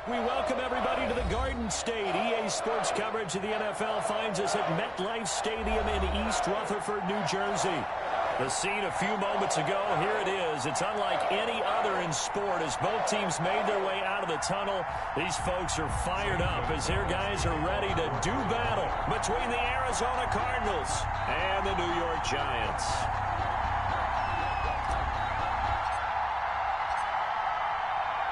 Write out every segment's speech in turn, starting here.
We welcome everybody to the Garden State. EA Sports coverage of the NFL finds us at MetLife Stadium in East Rutherford, New Jersey. The scene a few moments ago, here it is. It's unlike any other in sport as both teams made their way out of the tunnel. These folks are fired up as their guys are ready to do battle between the Arizona Cardinals and the New York Giants.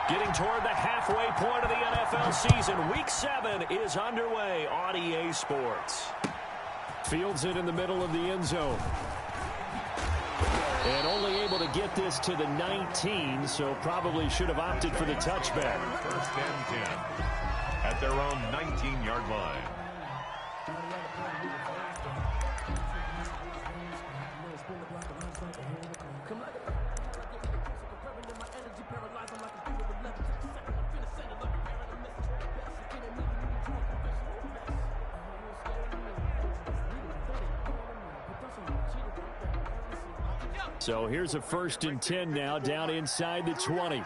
Getting toward the halfway point of the NFL season. Week 7 is underway on EA Sports. Fields it in the middle of the end zone. And only able to get this to the 19, so probably should have opted for the touchback. First and 10 at their own 19-yard line. So here's a 1st and 10 now, down inside the 20.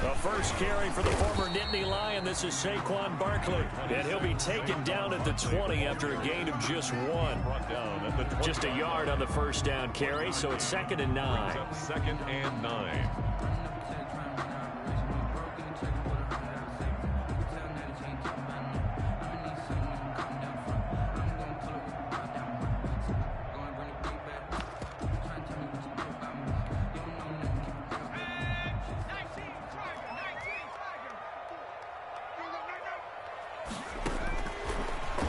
The first carry for the former Nittany Lion. This is Saquon Barkley. And he'll be taken down at the 20 after a gain of just 1. Just a yard on the first down carry, so it's 2nd and 9. 2nd and 9.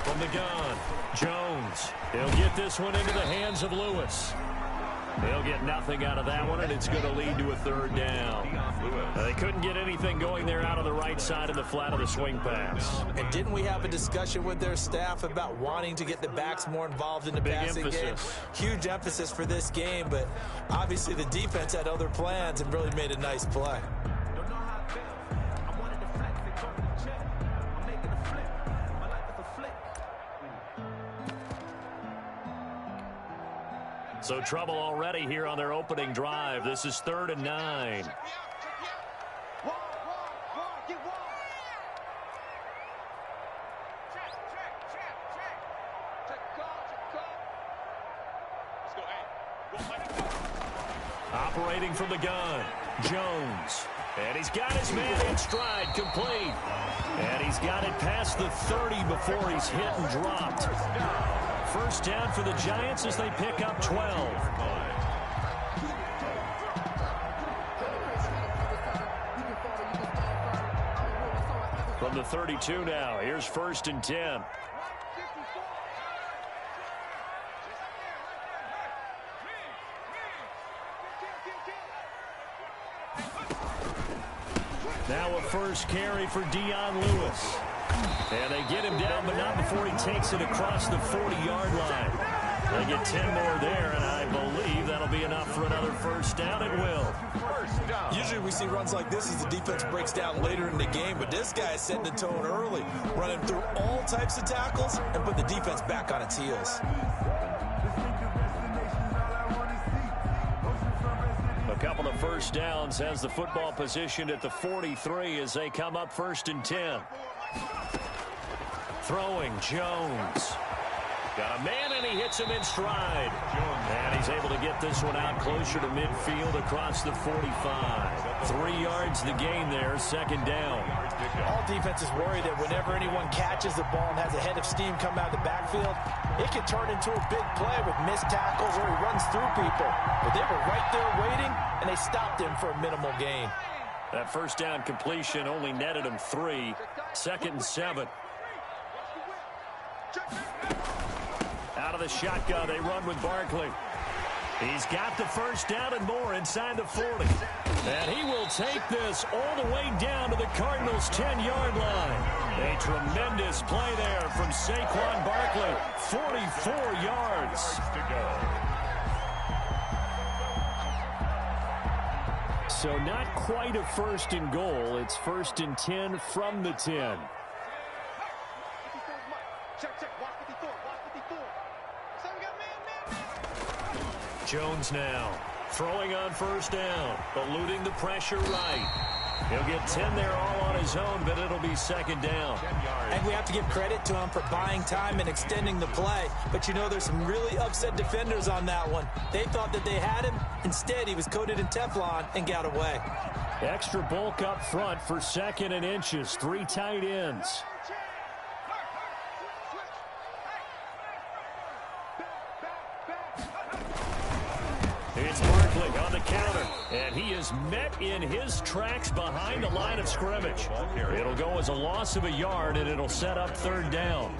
From the gun, Jones. He'll get this one into the hands of Lewis. They'll get nothing out of that one, and it's going to lead to a 3rd down. They couldn't get anything going there out of the right side of the flat of the swing pass. And didn't we have a discussion with their staff about wanting to get the backs more involved in the passing game? Huge emphasis for this game, but obviously the defense had other plans and really made a nice play. So trouble already here on their opening drive. This is 3rd and 9. Operating from the gun, Jones. And he's got his man in stride, complete. And he's got it past the 30 before he's hit and dropped. 1st down for the Giants as they pick up 12. From the 32 now, here's 1st and 10. Now a first carry for Dion Lewis. And they get him down, but not before he takes it across the 40-yard line. They get 10 more there, and I believe that'll be enough for another 1st down. It will. Usually we see runs like this as the defense breaks down later in the game, but this guy is setting the tone early, running through all types of tackles and put the defense back on its heels. A couple of 1st downs has the football positioned at the 43 as they come up 1st and 10. Throwing, Jones. Got a man, and he hits him in stride. And he's able to get this one out closer to midfield across the 45. 3 yards the gain there, 2nd down. All defenses worry that whenever anyone catches the ball and has a head of steam come out of the backfield, it can turn into a big play with missed tackles where he runs through people. But they were right there waiting, and they stopped him for a minimal gain. That 1st down completion only netted him 3. 2nd and 7. Out of the shotgun, they run with Barkley. He's got the 1st down and more inside the 40. And he will take this all the way down to the Cardinals' 10-yard line. A tremendous play there from Saquon Barkley. 44 yards. To go. So not quite a 1st and goal. It's 1st and 10 from the 10. Check, check. Watch 54. Watch 54. Jones now throwing on first down, eluding the pressure right. He'll get 10 there all on his own, but it'll be second down. And we have to give credit to him for buying time and extending the play. But you know, there's some really upset defenders on that one. They thought that they had him. Instead, he was coated in Teflon and got away. Extra bulk up front for second and inches. 3 tight ends. It's Barkley on the counter, and he is met in his tracks behind the line of scrimmage. It'll go as a loss of a yard, and it'll set up third down.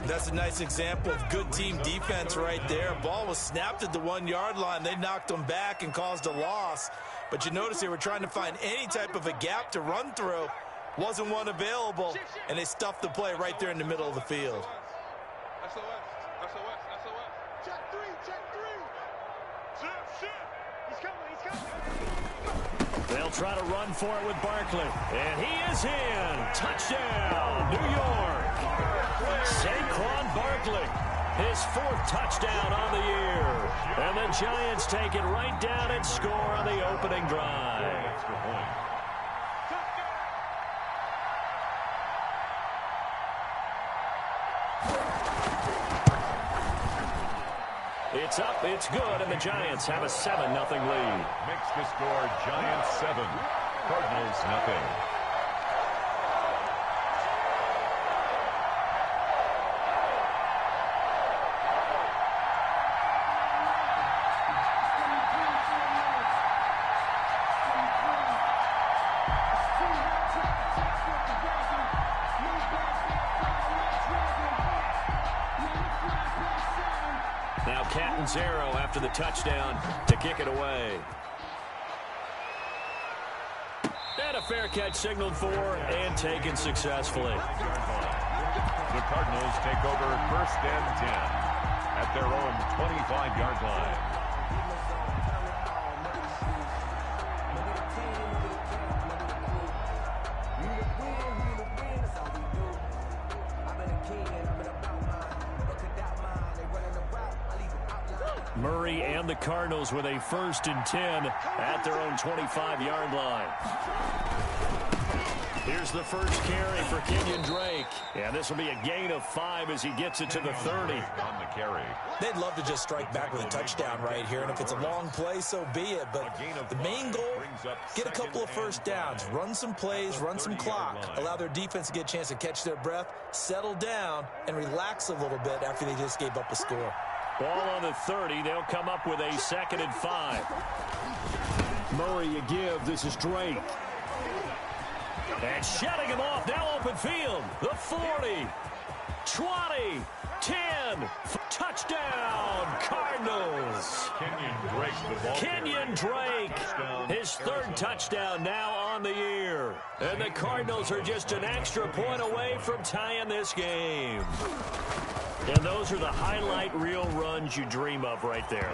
That's a nice example of good team defense right there. Ball was snapped at the 1-yard line. They knocked him back and caused a loss. But you notice they were trying to find any type of a gap to run through. Wasn't one available, and they stuffed the play right there in the middle of the field. They'll try to run for it with Barkley. And he is in. Touchdown, New York. Saquon Barkley, his 4th touchdown on the year. And the Giants take it right down and score on the opening drive. It's up, it's good, and the Giants have a 7-0 lead. Makes the score Giants 7, Cardinals nothing. Now Catanzaro after the touchdown to kick it away. And a fair catch signaled for and taken successfully. The Cardinals take over 1st and 10 at their own 25-yard line. Murray and the Cardinals with a 1st and 10 at their own 25-yard line. Here's the first carry for Kenyon Drake. And this will be a gain of 5 as he gets it to the 30. On the carry. They'd love to just strike back with a touchdown right here, and if it's a long play, so be it. But the main goal, get a couple of first downs, run some plays, run some clock, allow their defense to get a chance to catch their breath, settle down, and relax a little bit after they just gave up a score. Ball on the 30. They'll come up with a 2nd and 5. Murray a give. This is Drake. And shutting him off. Now open field. The 40. 20. 10. Touchdown, Cardinals. Kenyon Drake. His 3rd touchdown now on the year. And the Cardinals are just an extra point away from tying this game. And those are the highlight reel runs you dream of right there.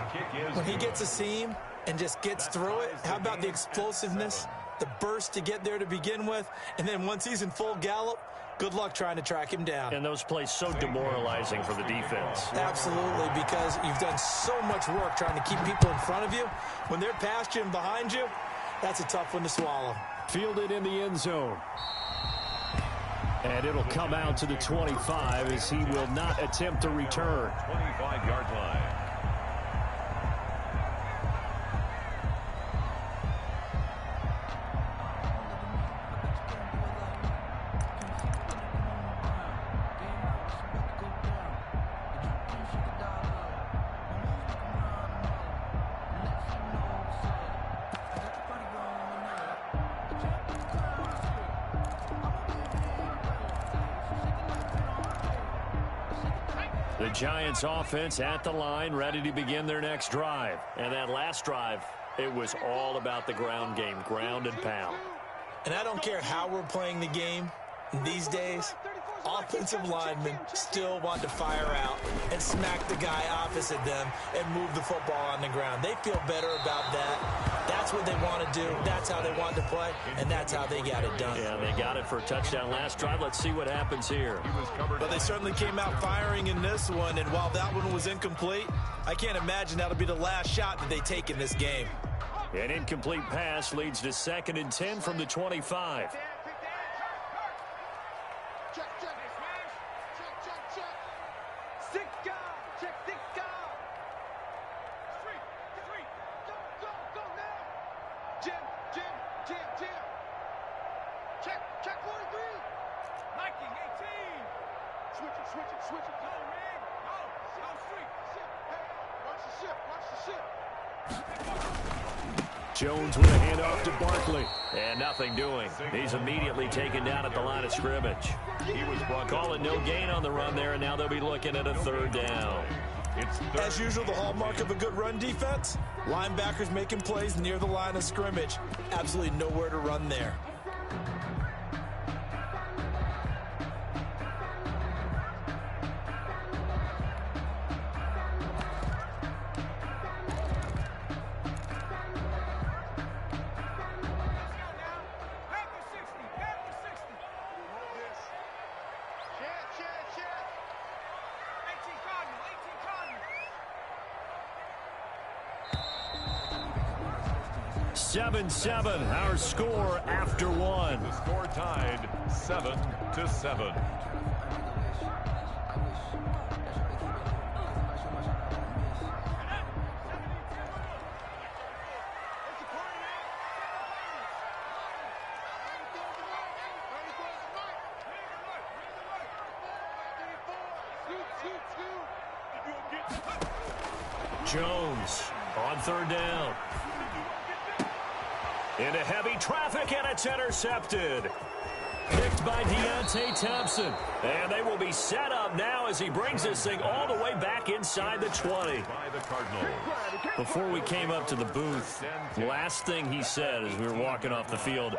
When he gets a seam and just gets through it, how about the explosiveness, the burst to get there to begin with, and then once he's in full gallop, good luck trying to track him down. And those plays so demoralizing for the defense. Absolutely, because you've done so much work trying to keep people in front of you. When they're past you and behind you, that's a tough one to swallow. Fielded in the end zone. And it'll come out to the 25 as he will not attempt to return. 25-yard line. The Giants offense at the line, ready to begin their next drive. And that last drive, it was all about the ground game, ground and pound. And I don't care how we're playing the game these days, offensive linemen still want to fire out and smack the guy opposite them and move the football on the ground. They feel better about that. That's what they want to do. That's how they want to play, and that's how they got it done. Yeah, they got it for a touchdown last drive. Let's see what happens here. Well, they certainly came out firing in this one, and while that one was incomplete, I can't imagine that'll be the last shot that they take in this game. An incomplete pass leads to 2nd and 10 from the 25. Jones with a handoff to Barkley. And nothing doing. He's immediately taken down at the line of scrimmage. He was calling no gain on the run there, and now they'll be looking at a 3rd down. As usual, the hallmark of a good run defense, linebackers making plays near the line of scrimmage. Absolutely nowhere to run there. Our score after one. The score tied 7-7. Jones on 3rd down. Into heavy traffic, and it's intercepted. Picked by Deontay Thompson. And they will be set up now as he brings this thing all the way back inside the 20. By the Cardinals. Before we came up to the booth, last thing he said as we were walking off the field,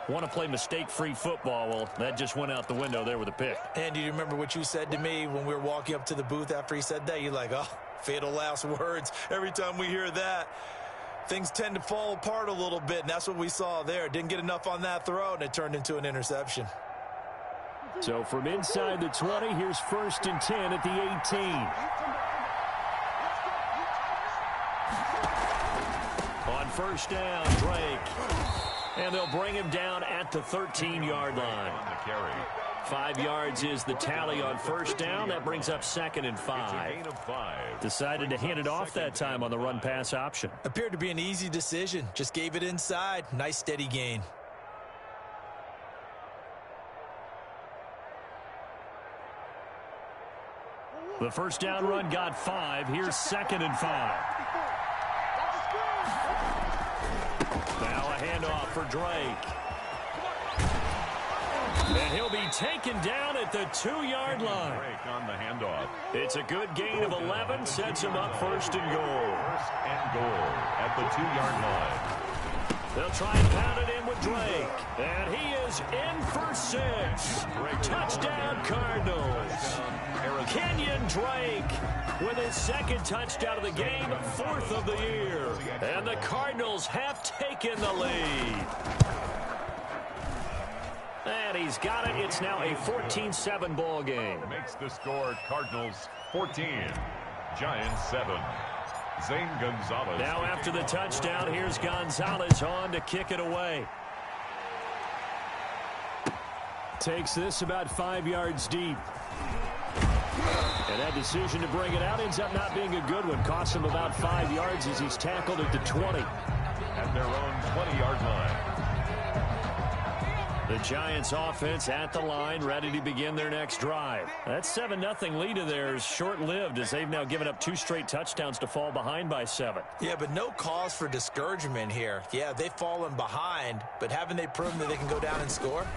want to play mistake-free football. Well, that just went out the window there with a pick. And do you remember what you said to me when we were walking up to the booth after he said that? You're like, oh, fatal last words. Every time we hear that, things tend to fall apart a little bit, and that's what we saw there. Didn't get enough on that throw, and it turned into an interception. So from inside the 20, here's 1st and 10 at the 18. On 1st down, Drake. And they'll bring him down at the 13-yard line. 5 yards is the tally on 1st down. That brings up 2nd and 5. Decided to hand it off that time on the run-pass option. Appeared to be an easy decision. Just gave it inside. Nice, steady gain. The 1st down run got 5. Here's 2nd and 5. Now a handoff for Drake. And he'll be taken down at the 2-yard line. Drake on the handoff. It's a good gain of 11. Sets him up 1st and goal. 1st and goal at the 2-yard line. They'll try and pound it in with Drake. And he is in for 6. Touchdown, Cardinals. Kenyon Drake with his 2nd touchdown of the game, 4th of the year. And the Cardinals have taken the lead. And he's got it. It's now a 14-7 ball game. Makes the score Cardinals 14, Giants 7. Zane Gonzalez. Now after the touchdown, here's Gonzalez on to kick it away. Takes this about 5 yards deep. And that decision to bring it out ends up not being a good one. Costs him about 5 yards as he's tackled at the 20. At their own 20-yard line. The Giants offense at the line, ready to begin their next drive. That 7-0 lead of theirs short-lived as they've now given up 2 straight touchdowns to fall behind by 7. Yeah, but no cause for discouragement here. Yeah, they've fallen behind, but haven't they proven that they can go down and score?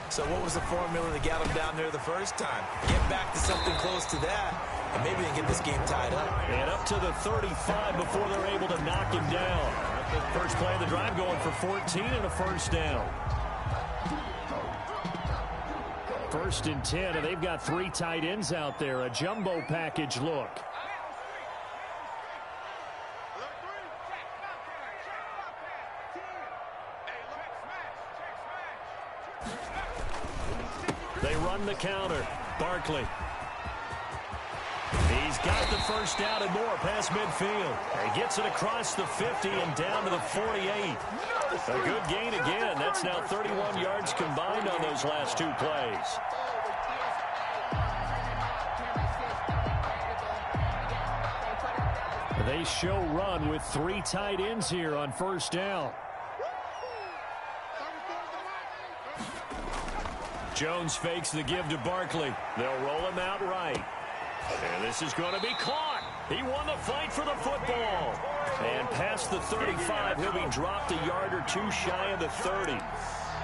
So what was the formula that got them down there the first time? Get back to something close to that, and maybe they can get this game tied up. And up to the 35 before they're able to knock him down. First play of the drive going for 14 and a 1st down. 1st and 10, and they've got 3 tight ends out there. A jumbo package look. They run the counter. Barkley. He's got the first down and more past midfield. He gets it across the 50 and down to the 48. A good gain again. That's now 31 yards combined on those last 2 plays. They show run with 3 tight ends here on 1st down. Jones fakes the give to Barkley. They'll roll him out right. And this is going to be caught. He won the fight for the football. And past the 35, he'll be dropped a yard or 2 shy of the 30.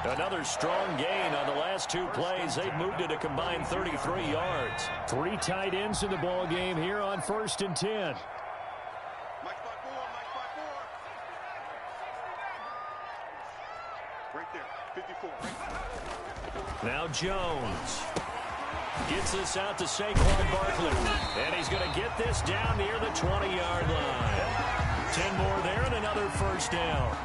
Another strong gain on the last 2 plays. They've moved it a combined 33 yards. 3 tight ends in the ball game here on 1st and 10. Right there, 54. Now Jones gets this out to Saquon Barkley. And he's going to get this down near the 20-yard line. 10 more there and another 1st down.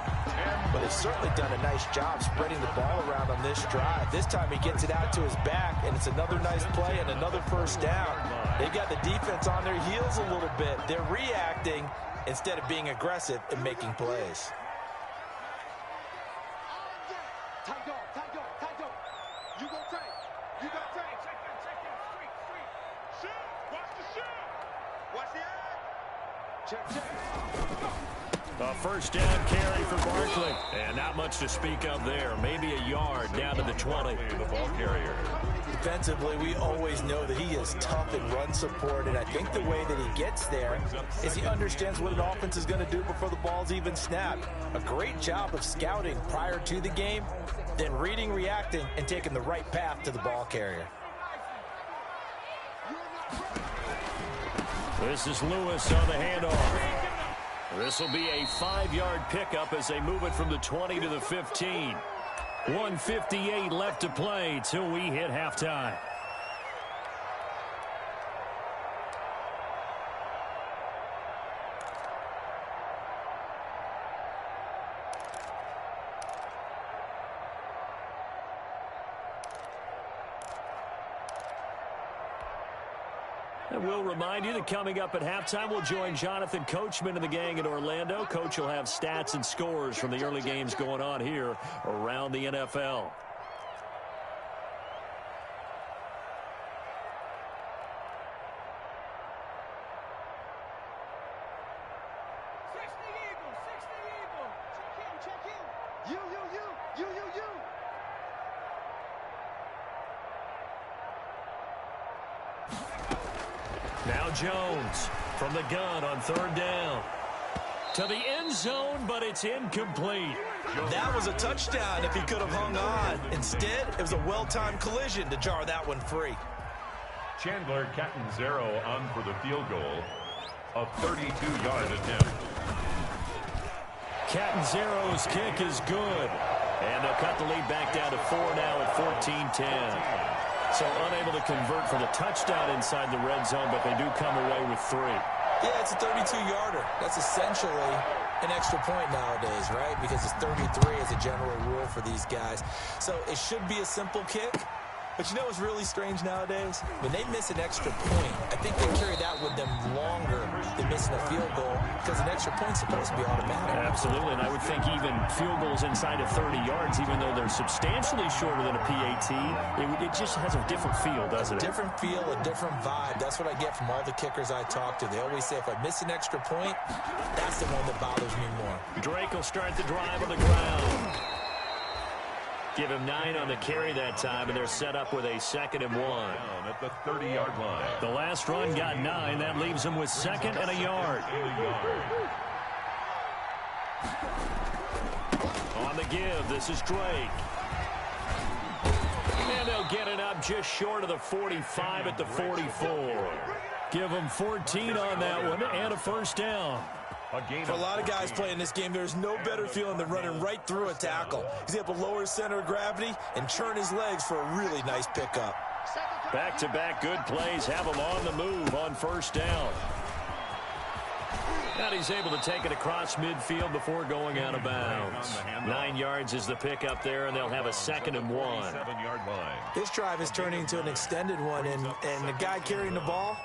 But they've certainly done a nice job spreading the ball around on this drive. This time he gets it out to his back, and it's another nice play and another 1st down. They've got the defense on their heels a little bit. They're reacting instead of being aggressive and making plays. A 1st down carry for Barkley. And not much to speak of there. Maybe a yard down to the 20. The ball carrier. Defensively, we always know that he is tough in run support, and I think the way that he gets there is he understands what an offense is going to do before the ball's even snapped. A great job of scouting prior to the game, then reading, reacting, and taking the right path to the ball carrier. This is Lewis on the handoff. This will be a 5-yard pickup as they move it from the 20 to the 15. 1:58 left to play till we hit halftime. And we'll remind you that coming up at halftime, we'll join Jonathan Coachman and the gang in Orlando. Coach will have stats and scores from the early games going on here around the NFL. Now Jones from the gun on 3rd down. To the end zone, but it's incomplete. That was a touchdown if he could have hung on. Instead, it was a well-timed collision to jar that one free. Chandler Catanzaro on for the field goal. A 32-yard attempt. Catanzaro's kick is good. And they'll cut the lead back down to 4 now at 14-10. So unable to convert for the touchdown inside the red zone, but they do come away with 3. Yeah, it's a 32-yarder. That's essentially an extra point nowadays, right? Because it's 33 as a general rule for these guys. So it should be a simple kick. But you know what's really strange nowadays? When they miss an extra point, I think they carry that with them longer than missing a field goal because an extra point's supposed to be automatic. Absolutely, and I would think even field goals inside of 30 yards, even though they're substantially shorter than a PAT, it just has a different feel, doesn't it? A different feel, a different vibe. That's what I get from all the kickers I talk to. They always say if I miss an extra point, that's the one that bothers me more. Drake will start the drive on the ground. Give him 9 on the carry that time, and they're set up with a 2nd and 1. Down at the 30-yard line. The last run got 9. That leaves them with 2nd and a yard. On the give, this is Drake. And they'll get it up just short of the 45 at the 44. Give them 14 on that one and a 1st down. For a lot of guys playing this game, there's no better feeling than running right through a tackle. He's able to lower his center of gravity and churn his legs for a really nice pickup. Back-to-back good plays have him on the move on first down. And he's able to take it across midfield before going out of bounds. 9 yards is the pickup there, and they'll have a 2nd and 1. This drive is turning into an extended one, and the guy carrying the ball,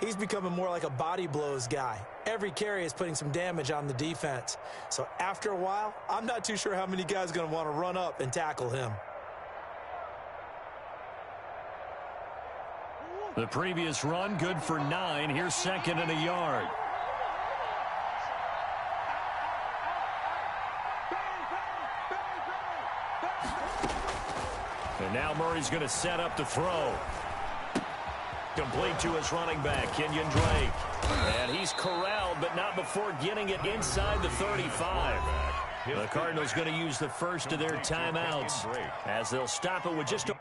he's becoming more like a body blows guy. Every carry is putting some damage on the defense. So after a while, I'm not too sure how many guys are going to want to run up and tackle him. The previous run, good for 9. Here's 2nd and a yard. And now Murray's going to set up the throw. Complete to his running back, Kenyon Drake. And he's corralled, but not before getting it inside the 35. The Cardinals going to use the first of their timeouts as they'll stop it with just a...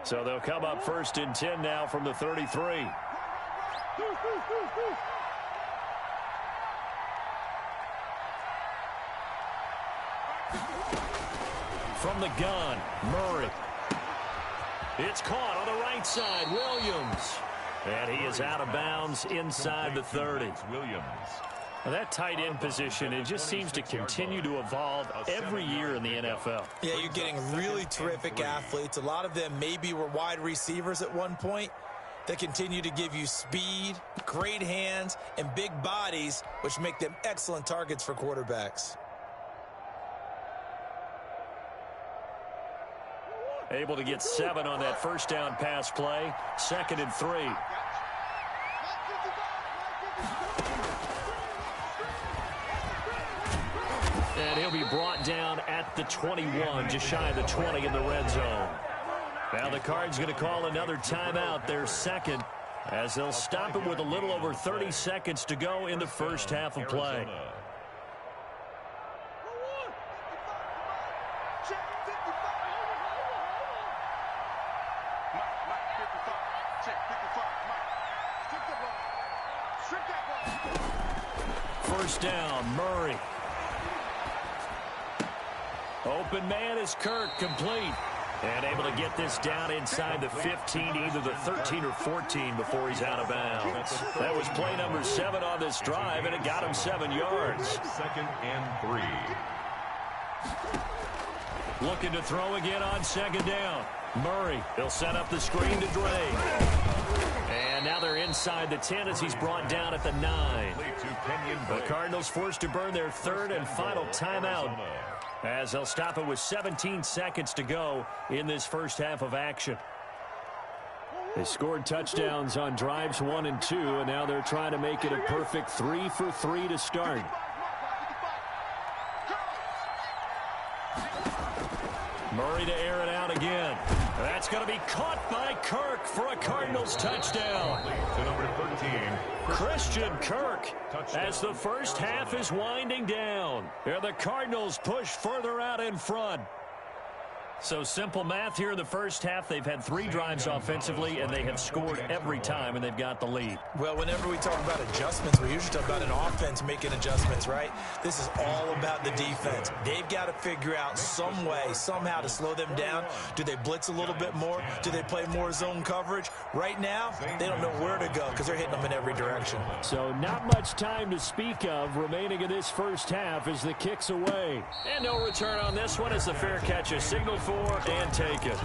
So they'll come up 1st and 10 now from the 33. From the gun, Murray. It's caught on the right side, Williams. And he is out of bounds inside the 30. Williams. Now that tight end position, it just seems to continue to evolve every year in the NFL. Yeah, you're getting really terrific athletes. A lot of them maybe were wide receivers at one point. They continue to give you speed, great hands, and big bodies, which make them excellent targets for quarterbacks. Able to get 7 on that first down pass play. 2nd and 3. And he'll be brought down at the 21, just shy of the 20 in the red zone. Now the Cards going to call another timeout, their 2nd, as they'll stop it with a little over 30 seconds to go in the first half of play. First down, Murray. Open man is Kirk, complete. And able to get this down inside the 15, either the 13 or 14 before he's out of bounds. That was play number 7 on this drive, and it got him 7 yards. 2nd and 3. Looking to throw again on 2nd down. Murray, he'll set up the screen to Drake. And now they're inside the 10 as he's brought down at the 9. The Cardinals forced to burn their 3rd and final timeout, as they'll stop it with 17 seconds to go in this first half of action. They scored touchdowns on drives 1 and 2, and now they're trying to make it a perfect 3 for 3 to start. Murray to air it out again. That's going to be caught by Kirk for a Cardinals touchdown. To number 13. Christian Kirk, as the first half is winding down. And the Cardinals push further out in front. So simple math here in the first half. They've had 3 drives offensively, and they have scored every time, and they've got the lead. Well, whenever we talk about adjustments, we usually talk about an offense making adjustments, right? This is all about the defense. They've got to figure out some way, somehow to slow them down. Do they blitz a little bit more? Do they play more zone coverage? Right now, they don't know where to go because they're hitting them in every direction. So not much time to speak of remaining in this first half as the kick's away. And no return on this one as the fair catch is signaled for and taken.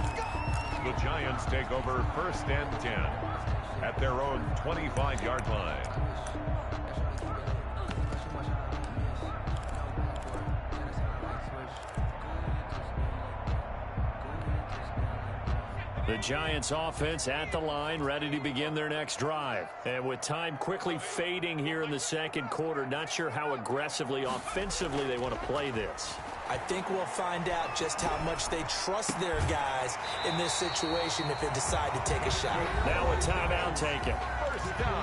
The Giants take over 1st and 10 at their own 25-yard line. The Giants offense at the line, ready to begin their next drive. And with time quickly fading here in the second quarter, not sure how aggressively, offensively they want to play this. I think we'll find out just how much they trust their guys in this situation if they decide to take a shot. Now a timeout taken.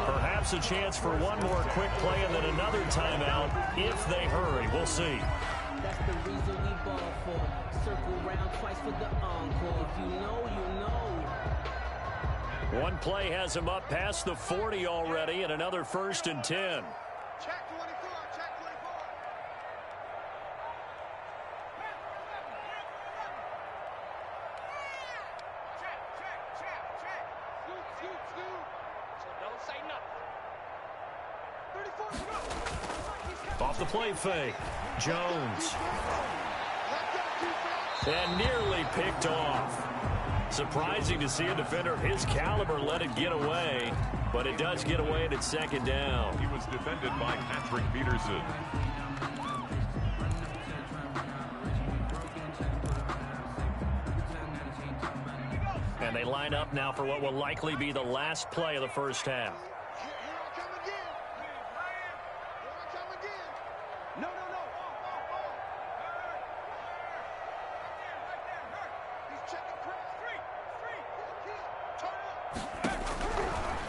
Perhaps a chance for one more quick play and then another timeout if they hurry. We'll see. That's the reason we ball for. Circle round twice for the encore. If you know, you know. One play has him up past the 40 already and another 1st and 10. Check 24, check 24. Check. Scoot. So don't say nothing. 34, Off the play fake. Jones. And nearly picked off. Surprising to see a defender of his caliber let it get away, but it does get away and it's 2nd down. He was defended by Patrick Peterson. And they line up now for what will likely be the last play of the first half.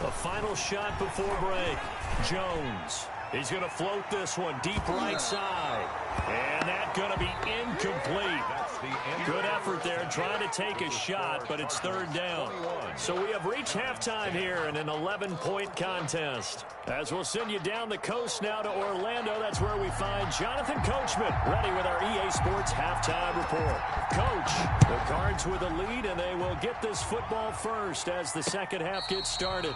The final shot before break. Jones. He's going to float this one deep right side. And that's going to be incomplete. Good effort there trying to take a shot, but it's 3rd down. So we have reached halftime here in an 11-point contest. As we'll send you down the coast now to Orlando, that's where we find Jonathan Coachman ready with our EA Sports halftime report. Coach, the Cards with a lead, and they will get this football first as the second half gets started.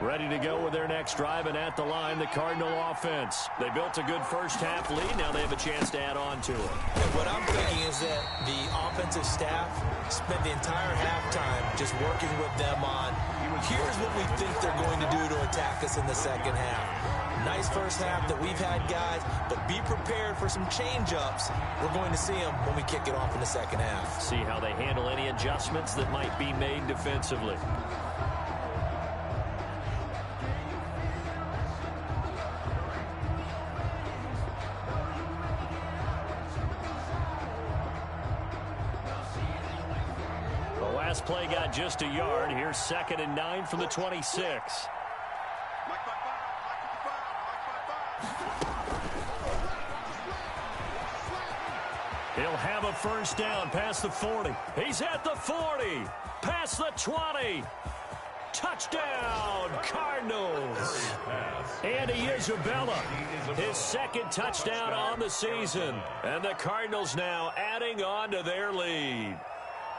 Ready to go with their next drive, and at the line, the Cardinal offense. They built a good first half lead. Now they have a chance to add on to it. And what I'm thinking is that the offensive staff spent the entire halftime just working with them on, here's what we think they're going to do to attack us in the second half. Nice first half that we've had, guys, but be prepared for some change-ups. We're going to see them when we kick it off in the second half. See how they handle any adjustments that might be made defensively. Last play got just a yard. Here's 2nd and 9 from the 26. He'll have a first down past the 40. He's at the 40. Past the 20. Touchdown, Cardinals. Andy Isabella, his 2nd touchdown on the season. And the Cardinals now adding on to their lead.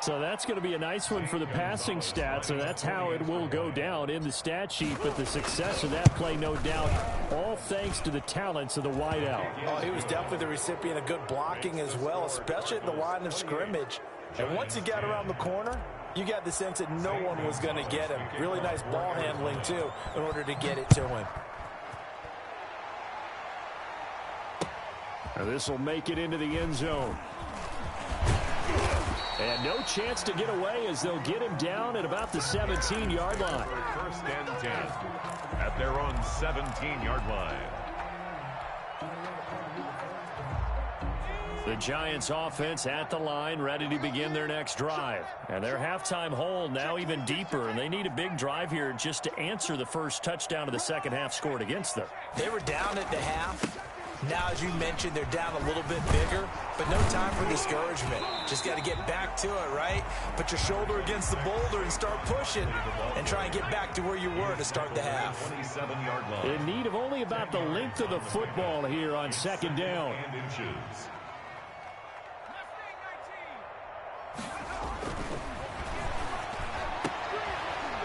So that's going to be a nice one for the passing stats, and that's how it will go down in the stat sheet. But the success of that play, no doubt, all thanks to the talents of the wideout. Oh, he was definitely the recipient of good blocking as well, especially at the line of scrimmage. And once he got around the corner, you got the sense that no one was going to get him. Really nice ball handling, too, in order to get it to him. Now this will make it into the end zone. And no chance to get away as they'll get him down at about the 17-yard line. 1st and 10 at their own 17-yard line. The Giants offense at the line, ready to begin their next drive. And their halftime hole now even deeper, and they need a big drive here just to answer the first touchdown of the second half scored against them. They were down at the half. Now, as you mentioned, they're down a little bit bigger, but no time for discouragement. Just got to get back to it, right? Put your shoulder against the boulder and start pushing and try and get back to where you were to start the half. In need of only about the length of the football here on second down.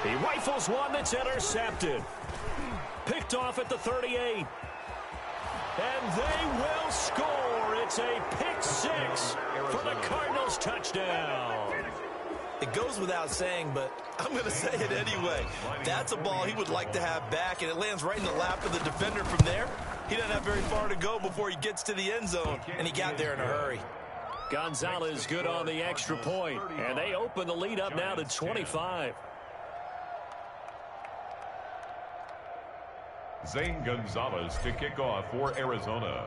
He rifles one that's intercepted. Picked off at the 38. And they will score. It's a pick six for the Cardinals touchdown. It goes without saying, but I'm going to say it anyway. That's a ball he would like to have back, and it lands right in the lap of the defender from there. He doesn't have very far to go before he gets to the end zone, and he got there in a hurry. Gonzalez good on the extra point, and they open the lead up now to 25. Zane Gonzalez to kick off for Arizona.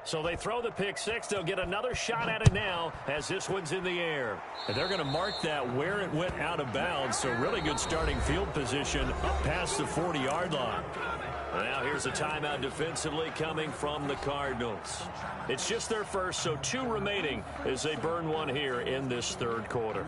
So they throw the pick six. They'll get another shot at it now as this one's in the air. And they're going to mark that where it went out of bounds. So really good starting field position up past the 40-yard line. And now here's a timeout defensively coming from the Cardinals. It's just their first, so 2 remaining as they burn one here in this third quarter.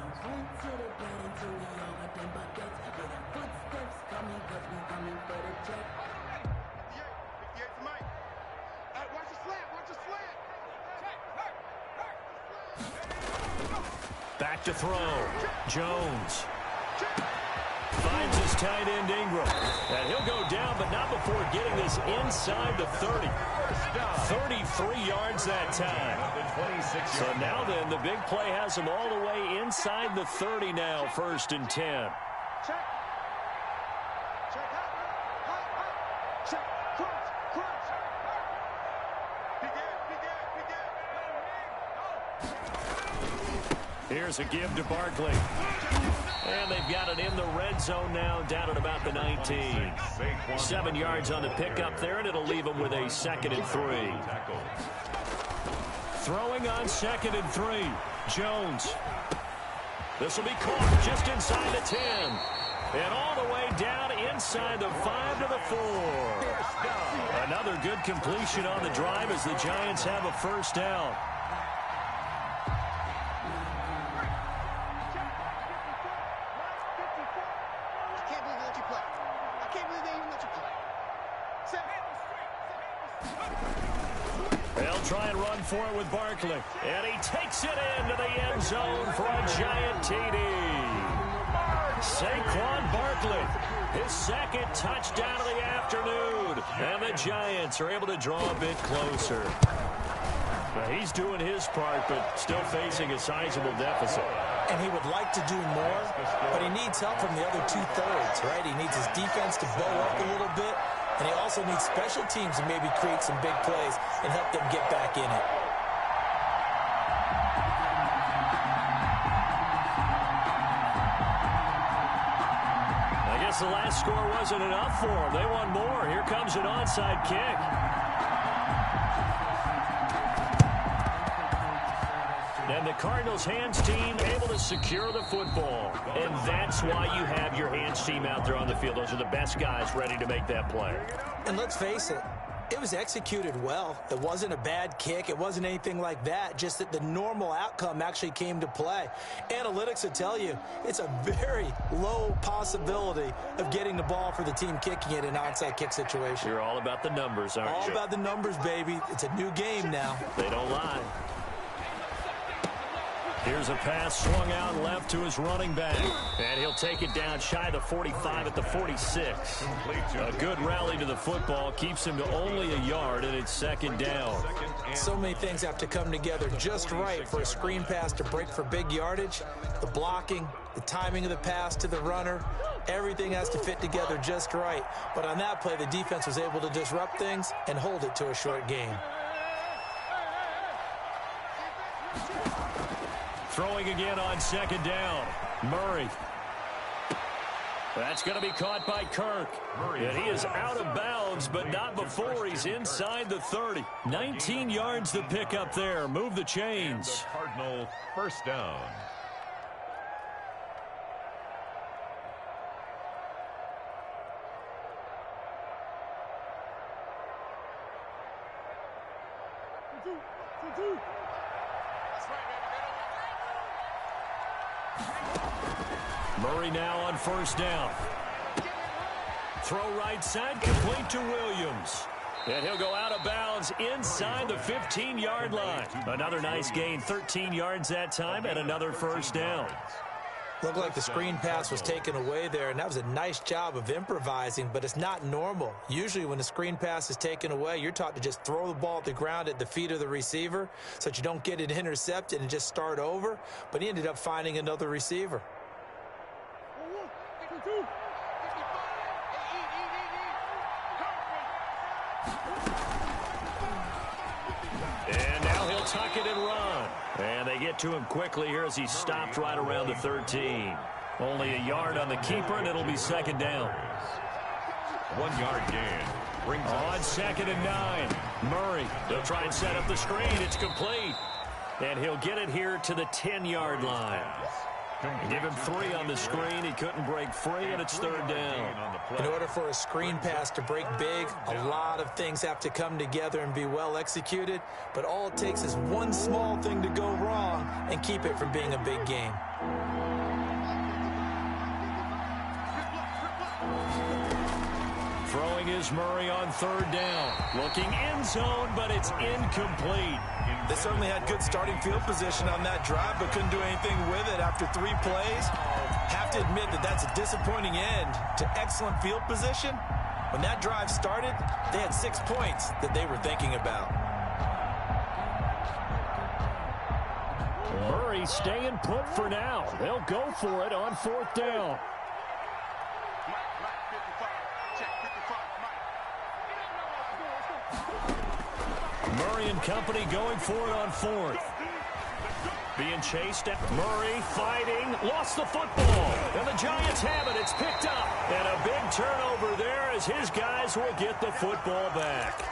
Back to throw. Jones finds his tight end Ingram. And he'll go down, but not before getting this inside the 30. 33 yards that time. So now then, the big play has him all the way inside the 30 now, 1st and 10. Here's a give to Barkley. And they've got it in the red zone now, down at about the 19. 7 yards on the pickup there, and it'll leave them with a 2nd and 3. Throwing on 2nd and 3. Jones. This will be caught just inside the 10. And all the way down inside the 5 to the 4. Another good completion on the drive as the Giants have a first down. They'll try and run for it with Barkley. And he takes it into the end zone for a giant TD. Saquon Barkley, his 2nd touchdown of the afternoon. And the Giants are able to draw a bit closer. Now, he's doing his part, but still facing a sizable deficit. And he would like to do more, but he needs help from the other 2/3, right? He needs his defense to bow up a little bit. And he also needs special teams to maybe create some big plays and help them get back in it. I guess the last score wasn't enough for them. They want more. Here comes an onside kick. And the Cardinals' hands team able to secure the football. And that's why you have your hands team out there on the field. Those are the best guys ready to make that play. And let's face it, it was executed well. It wasn't a bad kick. It wasn't anything like that. Just that the normal outcome actually came to play. Analytics will tell you it's a very low possibility of getting the ball for the team kicking it in an onside kick situation. You're all about the numbers, aren't you? All about the numbers, baby. It's a new game now. They don't lie. Here's a pass swung out left to his running back. And he'll take it down shy of the 45 at the 46. A good rally to the football keeps him to only a yard, and it's 2nd down. So many things have to come together just right for a screen pass to break for big yardage. The blocking, the timing of the pass to the runner, everything has to fit together just right. But on that play, the defense was able to disrupt things and hold it to a short game. Throwing again on 2nd down. Murray. That's going to be caught by Kirk. And he is out of bounds, but not before he's inside the 30. 19 yards to pick up there. Move the chains. The Cardinal first down. Murray now on first down. Throw right side, complete to Williams. And he'll go out of bounds inside the 15-yard line. Another nice gain, 13 yards that time, and another first down. Looked like the screen pass was taken away there, and that was a nice job of improvising, but it's not normal. Usually when the screen pass is taken away, you're taught to just throw the ball at the ground at the feet of the receiver so that you don't get it intercepted and just start over. But he ended up finding another receiver. And now he'll tuck it and run. And they get to him quickly here as he stopped right around the 13. Only a yard on the keeper, and it'll be second down. 1 yard gain. Brings on second and 9. Murray, they'll try and set up the screen. It's complete. And he'll get it here to the 10-yard line. Give him 3 on the screen. He couldn't break free, and it's third down. In order for a screen pass to break big, a lot of things have to come together and be well executed. But all it takes is one small thing to go wrong and keep it from being a big game. Throwing is Murray on third down. Looking end zone, but it's incomplete. They certainly had good starting field position on that drive, but couldn't do anything with it after 3 plays. Have to admit that that's a disappointing end to excellent field position. When that drive started, they had 6 points that they were thinking about. Murray staying put for now. They'll go for it on fourth down. Murray and company going for it on fourth. Being chased at Murray, fighting, lost the football. And the Giants have it. It's picked up. And a big turnover there as his guys will get the football back.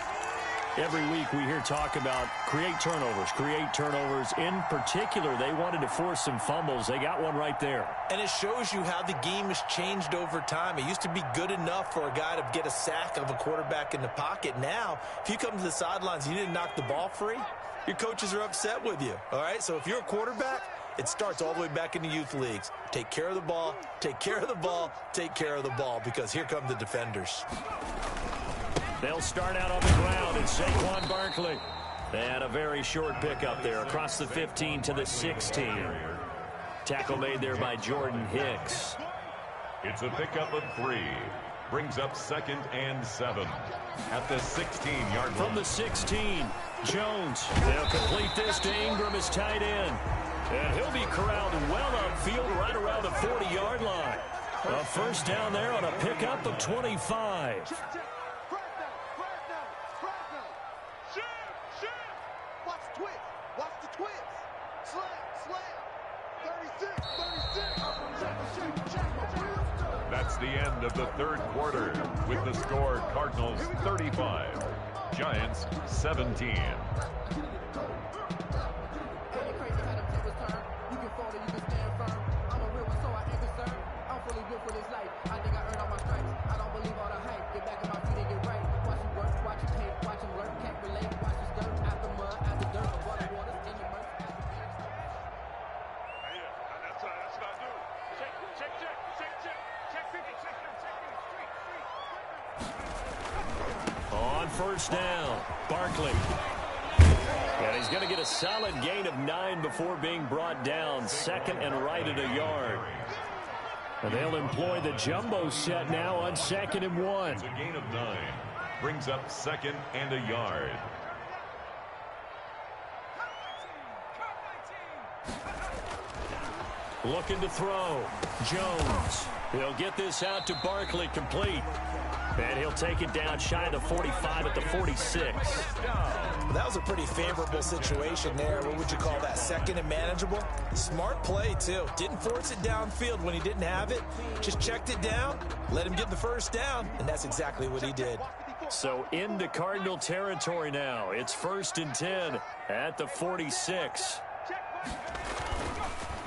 Every week we hear talk about create turnovers. In particular, they wanted to force some fumbles. They got one right there. And it shows you how the game has changed over time. It used to be good enough for a guy to get a sack of a quarterback in the pocket. Now, if you come to the sidelines and you didn't knock the ball free, your coaches are upset with you. All right, so if you're a quarterback, it starts all the way back in the youth leagues. Take care of the ball, take care of the ball, take care of the ball, because here come the defenders. They'll start out on the ground. It's Saquon Barkley. They had a very short pickup there across the 15 to the 16. Tackle made there by Jordan Hicks. It's a pickup of 3. Brings up 2nd and 7 at the 16-yard line. From the 16, Jones. They'll complete this to Ingram as tight end. And he'll be corralled well upfield right around the 40-yard line. A first down there on a pickup of 25. That's the end of the third quarter with the score Cardinals 35, Giants 17. First down, Barkley. And he's going to get a solid gain of 9 before being brought down. 2nd and right at a yard. And they'll employ the jumbo set now on 2nd and 1. It's a gain of 9. Brings up 2nd and a yard. Looking to throw. Jones. He'll get this out to Barkley, complete. And he'll take it down shy of the 45 at the 46. That was a pretty favorable situation there. What would you call that? Second and manageable? Smart play, too. Didn't force it downfield when he didn't have it. Just checked it down, let him get the first down, and that's exactly what he did. So into Cardinal territory now. It's 1st and 10 at the 46.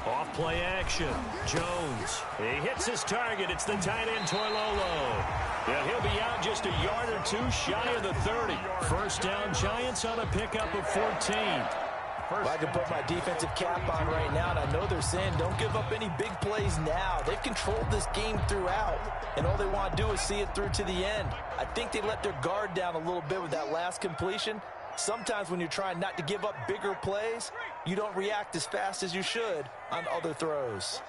Off play action. Jones. He hits his target. It's the tight end, Toilolo. And he'll be out just a yard or two shy of the 30. First down, Giants on a pickup of 14. Well, I can put my defensive cap on right now, and I know they're saying don't give up any big plays now. They've controlled this game throughout, and all they want to do is see it through to the end. I think they let their guard down a little bit with that last completion. Sometimes when you're trying not to give up bigger plays, you don't react as fast as you should on other throws.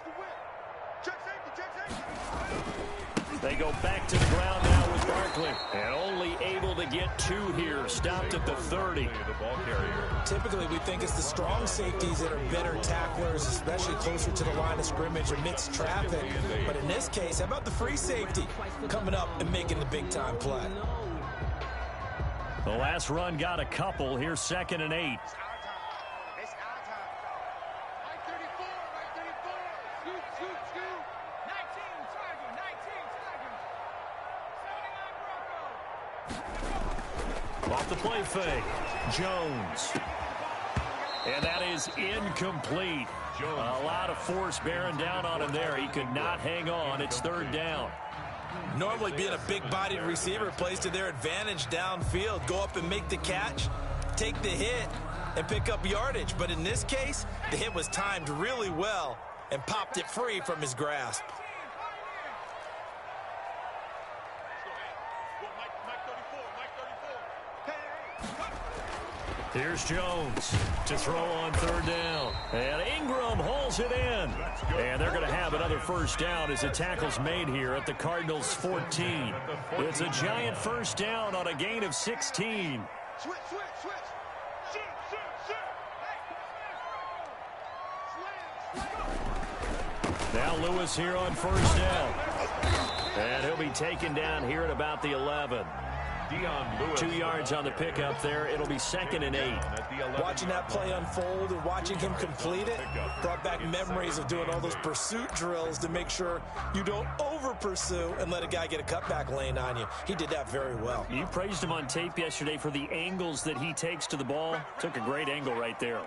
They go back to the ground now with Barkley. And only able to get 2 here. Stopped at the 30. The ball carrier. Typically, we think it's the strong safeties that are better tacklers, especially closer to the line of scrimmage amidst traffic. But in this case, how about the free safety coming up and making the big-time play? The last run got a couple. Here's 2nd and 8. Off the play fake. Jones. And that is incomplete. A lot of force bearing down on him there. He could not hang on. It's 3rd down. Normally being a big-bodied receiver plays to their advantage downfield. Go up and make the catch, take the hit, and pick up yardage. But in this case, the hit was timed really well and popped it free from his grasp. Here's Jones to throw on 3rd down. And Ingram holds it in. And they're going to have another first down as the tackle's made here at the Cardinals' 14. It's a giant first down on a gain of 16. Switch. Now Lewis here on first down. And he'll be taken down here at about the 11. 2 yards on the pickup there. It'll be 2nd and 8. Watching that play unfold and watching him complete it brought back memories of doing all those pursuit drills to make sure you don't over-pursue and let a guy get a cutback lane on you. He did that very well. You praised him on tape yesterday for the angles that he takes to the ball. Took a great angle right there.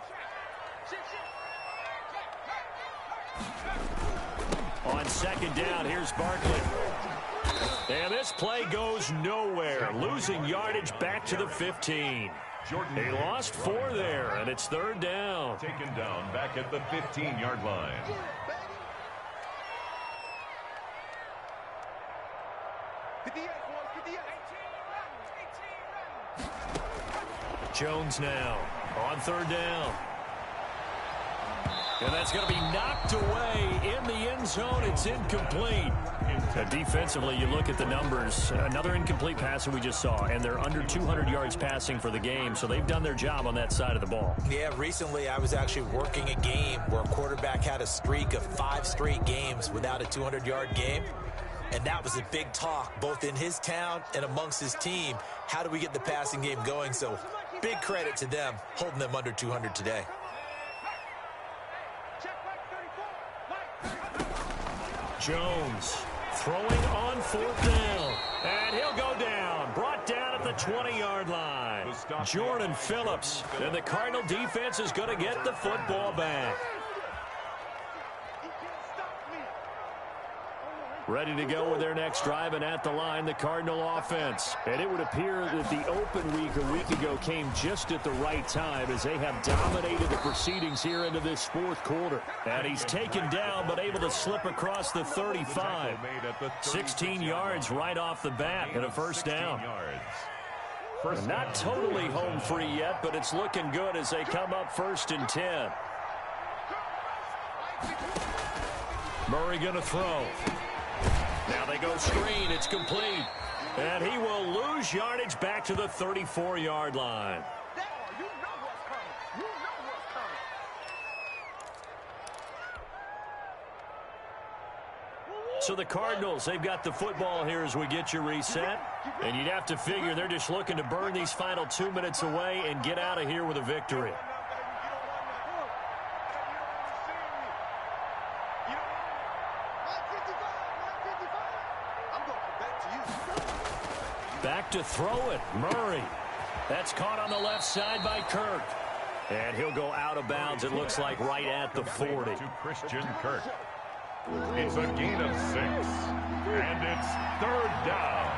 On 2nd down, here's Barkley. And this play goes nowhere. Losing yardage back to the 15. He lost 4 there, and it's 3rd down. Taken down back at the 15-yard line. Jones now on 3rd down. And that's going to be knocked away in the end zone. It's incomplete. Defensively, you look at the numbers. Another incomplete pass that we just saw, and they're under 200 yards passing for the game, so they've done their job on that side of the ball. Yeah, recently I was actually working a game where a quarterback had a streak of 5 straight games without a 200-yard game, and that was a big talk, both in his town and amongst his team. How do we get the passing game going? So big credit to them, holding them under 200 today. Jones throwing on 4th down. And he'll go down. Brought down at the 20-yard line. Jordan Phillips. And the Cardinal defense is going to get the football back. Ready to go with their next drive, and at the line, the Cardinal offense. And it would appear that the open week a week ago came just at the right time as they have dominated the proceedings here into this 4th quarter. And he's taken down but able to slip across the 35. 16 yards right off the bat and a first down. Not totally home free yet, but it's looking good as they come up 1st and 10. Murray going to throw. Now they go screen. It's complete. And he will lose yardage back to the 34-yard line. So the Cardinals, they've got the football here as we get you reset. And you'd have to figure they're just looking to burn these final 2 minutes away and get out of here with a victory. Back to throw it, Murray. That's caught on the left side by Kirk. And he'll go out of bounds, it looks like, right at the 40. To Christian Kirk. It's a gain of 6. And it's 3rd down.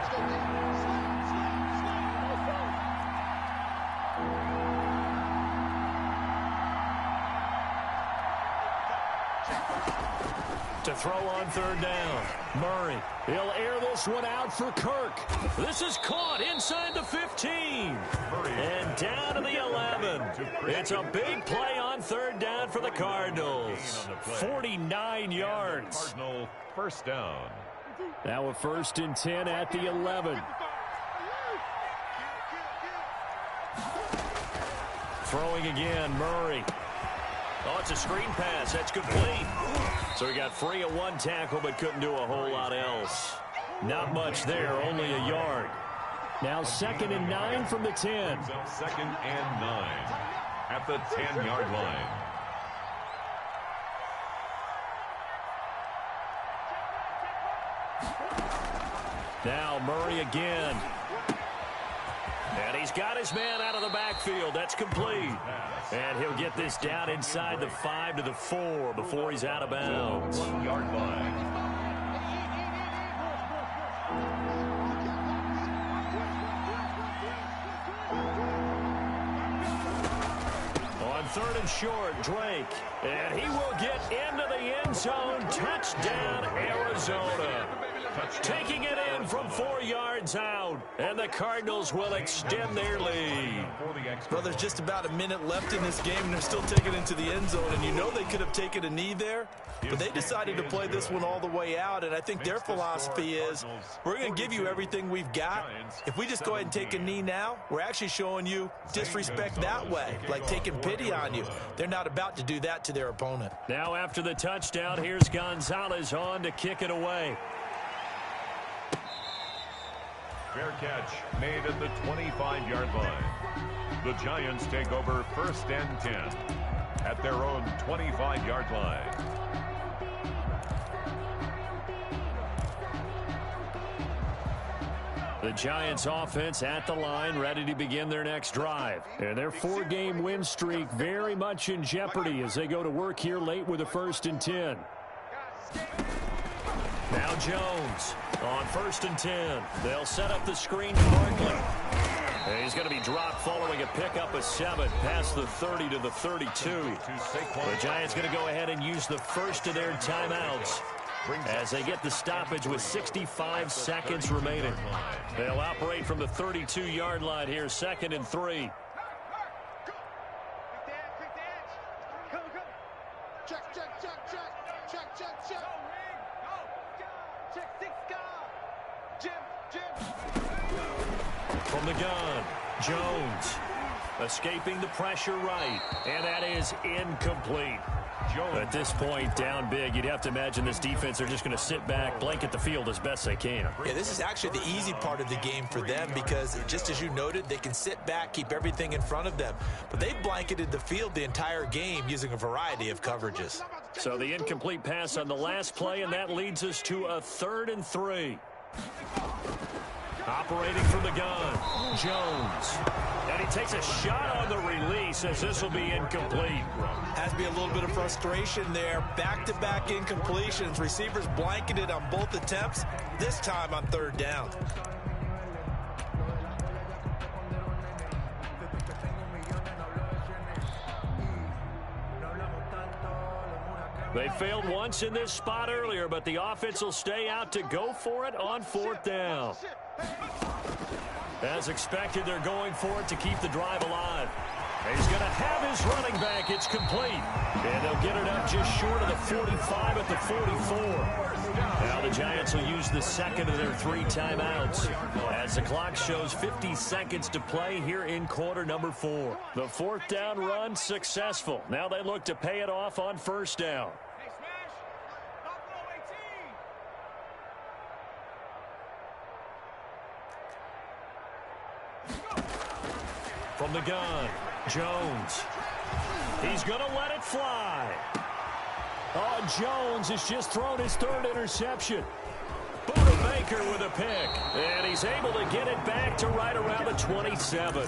To throw on 3rd down. Murray. He'll air this one out for Kirk. This is caught inside the 15. And down to the 11. It's a big play on 3rd down for the Cardinals. 49 yards. Cardinal 1st down. Now a 1st and 10 at the 11. Throwing again, Murray. Oh, it's a screen pass. That's complete. So he got free of one tackle but couldn't do a whole lot else. Not much there, only a yard. Now 2nd and 9 from the 10. 2nd and 9 at the 10-yard line. Now Murray again. And he's got his man out of the backfield. That's complete. And he'll get this down inside the 5 to the 4 before he's out of bounds. 1-yard line. On 3rd and short, Drake. And he will get into the end zone. Touchdown, Arizona. Taking it in from 4 yards out. And the Cardinals will extend their lead. Well, there's just about a minute left in this game, and they're still taking it into the end zone. And you know they could have taken a knee there, but they decided to play this one all the way out. And I think their philosophy is, we're going to give you everything we've got. If we just go ahead and take a knee now, we're actually showing you disrespect that way, like taking pity on you. They're not about to do that to their opponent. Now after the touchdown, here's Gonzalez on to kick it away. Fair catch made at the 25-yard line. The Giants take over 1st and 10 at their own 25-yard line. The Giants offense at the line, ready to begin their next drive. And their 4-game win streak very much in jeopardy as they go to work here late with a 1st and 10. Now Jones on 1st and 10. They'll set up the screen to Barkley. And he's going to be dropped following a pickup of 7 past the 30 to the 32. The Giants going to go ahead and use the first of their timeouts as they get the stoppage with 65 seconds remaining. They'll operate from the 32-yard line here, 2nd and 3. From the gun, Jones escaping the pressure right, and that is incomplete. At this point, down big, you'd have to imagine this defense are just going to sit back, blanket the field as best they can. Yeah, this is actually the easy part of the game for them because, just as you noted, they can sit back, keep everything in front of them. But they've blanketed the field the entire game using a variety of coverages. So the incomplete pass on the last play, and that leads us to a 3rd and 3. Operating from the gun, Jones. And he takes a shot on the release as this will be incomplete. Has to be a little bit of frustration there. Back-to-back incompletions. Receivers blanketed on both attempts, this time on 3rd down. They failed once in this spot earlier, but the offense will stay out to go for it on 4th down. As expected, they're going for it to keep the drive alive. He's going to have his running back. It's complete. And they'll get it up just short of the 45 at the 44. Now the Giants will use the 2nd of their 3 timeouts as the clock shows 50 seconds to play here in quarter number 4. The 4th down run successful. Now they look to pay it off on 1st down. From the gun, Jones. He's going to let it fly. Oh, Jones has just thrown his third interception. Buda Baker with a pick. And he's able to get it back to right around the 27.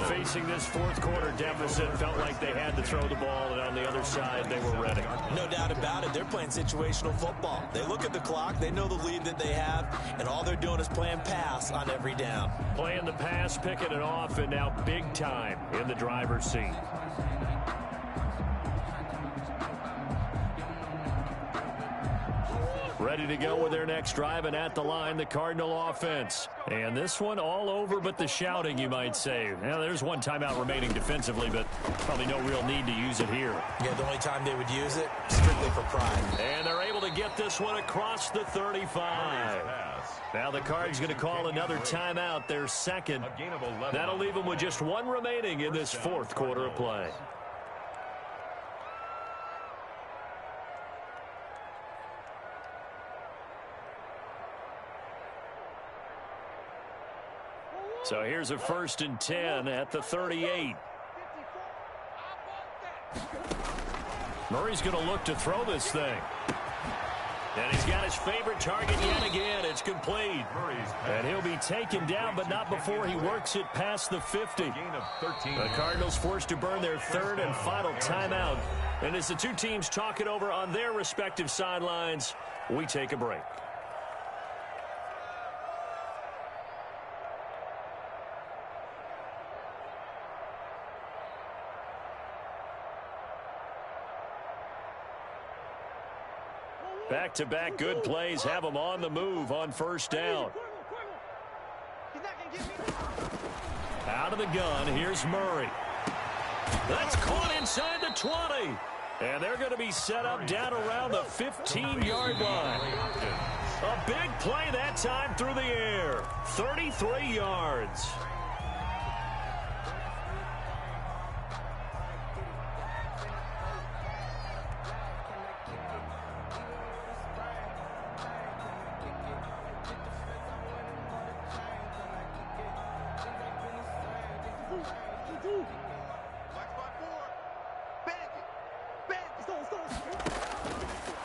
Facing this fourth quarter deficit, felt like they had to throw the ball, and on the other side, they were ready. No doubt about it. They're playing situational football. They look at the clock, they know the lead that they have, and all they're doing is playing pass on every down. Playing the pass, picking it off, and now big time in the driver's seat. Ready to go with their next drive, and at the line, the Cardinal offense. And this one all over but the shouting, you might say. Now, there's one timeout remaining defensively, but probably no real need to use it here. Yeah, the only time they would use it, strictly for pride. And they're able to get this one across the 35. Now the Cards going to call another timeout, their second. That'll leave them with just one remaining in this fourth quarter of play. So here's a 1st and 10 at the 38. Murray's going to look to throw this thing. And he's got his favorite target yet again. It's complete. And he'll be taken down, but not before he works it past the 50. The Cardinals forced to burn their third and final timeout. And as the two teams talk it over on their respective sidelines, we take a break. Back-to-back good plays have them on the move on first down. Out of the gun, here's Murray. That's caught inside the 20. And they're going to be set up down around the 15-yard line. A big play that time through the air. 33 yards.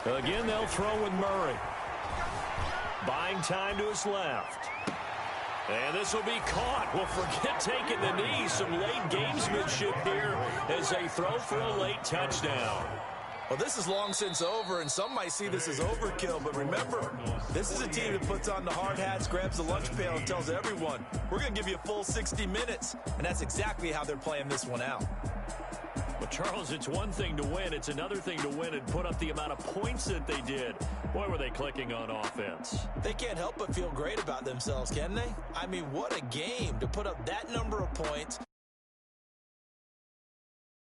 Again, they'll throw with Murray. Buying time to his left. And this will be caught. Well, forget taking the knee. Some late gamesmanship here as they throw for a late touchdown. Well, this is long since over, and some might see this as overkill. But remember, this is a team that puts on the hard hats, grabs the lunch pail, and tells everyone, we're going to give you a full 60 minutes. And that's exactly how they're playing this one out. But, Charles, it's one thing to win. It's another thing to win and put up the amount of points that they did. Boy, were they clicking on offense. They can't help but feel great about themselves, can they? I mean, what a game to put up that number of points.